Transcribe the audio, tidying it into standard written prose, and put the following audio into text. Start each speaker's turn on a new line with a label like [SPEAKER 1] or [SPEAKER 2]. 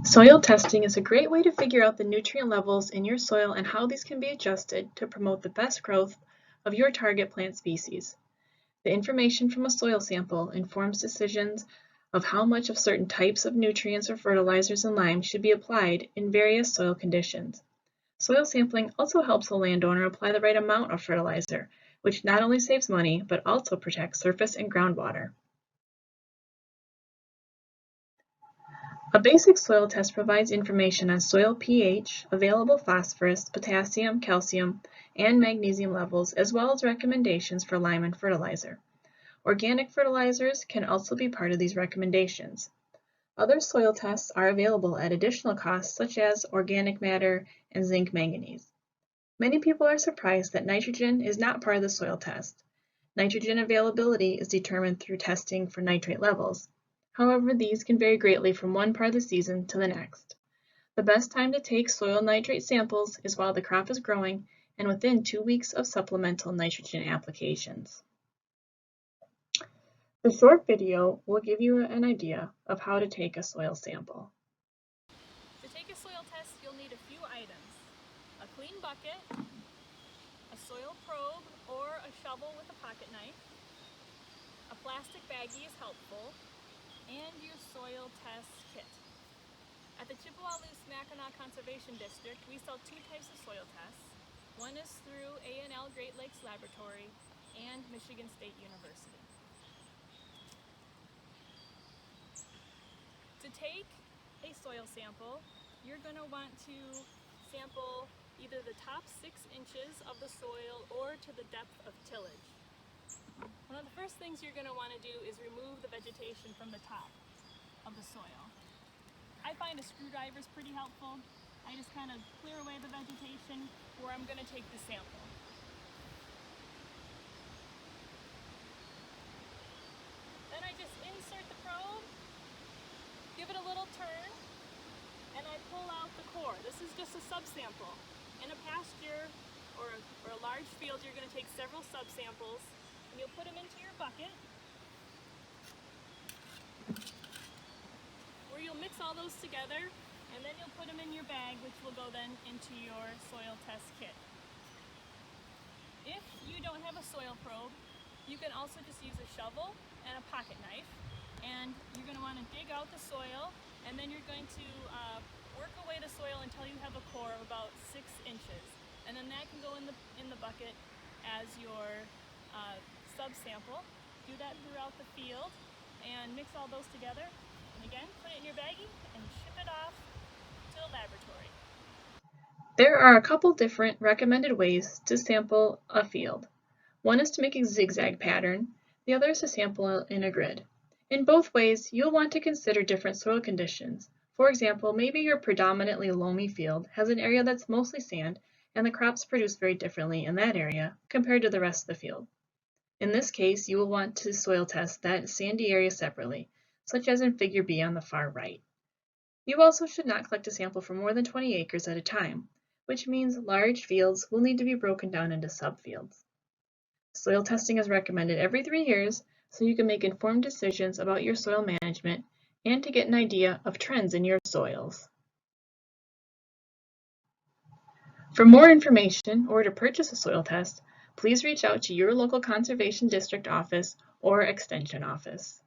[SPEAKER 1] Soil testing is a great way to figure out the nutrient levels in your soil and how these can be adjusted to promote the best growth of your target plant species. The information from a soil sample informs decisions of how much of certain types of nutrients or fertilizers and lime should be applied in various soil conditions. Soil sampling also helps the landowner apply the right amount of fertilizer, which not only saves money, but also protects surface and groundwater. A basic soil test provides information on soil pH, available phosphorus, potassium, calcium, and magnesium levels, as well as recommendations for lime and fertilizer. Organic fertilizers can also be part of these recommendations. Other soil tests are available at additional costs, such as organic matter and zinc manganese. Many people are surprised that nitrogen is not part of the soil test. Nitrogen availability is determined through testing for nitrate levels. However, these can vary greatly from one part of the season to the next. The best time to take soil nitrate samples is while the crop is growing and within 2 weeks of supplemental nitrogen applications. The short video will give you an idea of how to take a soil sample.
[SPEAKER 2] To take a soil test, you'll need a few items: a clean bucket, a soil probe or a shovel with a pocket knife, a plastic baggie is helpful, and your soil test kit. At the Chippewa Luce Mackinac Conservation District, we sell two types of soil tests. One is through A&L Great Lakes Laboratory and Michigan State University. To take a soil sample, you're going to want to sample either the top 6 inches of the soil or to the depth of tillage. One of the first things you're going to want to do is remove the vegetation from the top of the soil. I find a screwdriver is pretty helpful. I just kind of clear away the vegetation where I'm going to take the sample. Then I just insert the probe, give it a little turn, and I pull out the core. This is just a subsample. In a pasture or a large field, you're going to take several subsamples, and you'll put them into your bucket, where you'll mix all those together, and then you'll put them in your bag, which will go then into your soil test kit. If you don't have a soil probe, you can also just use a shovel and a pocket knife, and you're going to want to dig out the soil, and then you're going to work away the soil until you have a core of about 6 inches, and then that can go in the bucket as your subsample. Do that throughout the field and mix all those together, and again put it in your baggie and ship it off to the laboratory.
[SPEAKER 1] There are a couple different recommended ways to sample a field. One is to make a zigzag pattern, the other is to sample in a grid. In both ways, you'll want to consider different soil conditions. For example, maybe your predominantly loamy field has an area that's mostly sand, and the crops produce very differently in that area compared to the rest of the field. In this case, you will want to soil test that sandy area separately, such as in Figure B on the far right. You also should not collect a sample for more than 20 acres at a time, which means large fields will need to be broken down into subfields. Soil testing is recommended every 3 years, so you can make informed decisions about your soil management and to get an idea of trends in your soils. For more information or to purchase a soil test, please reach out to your local conservation district office or extension office.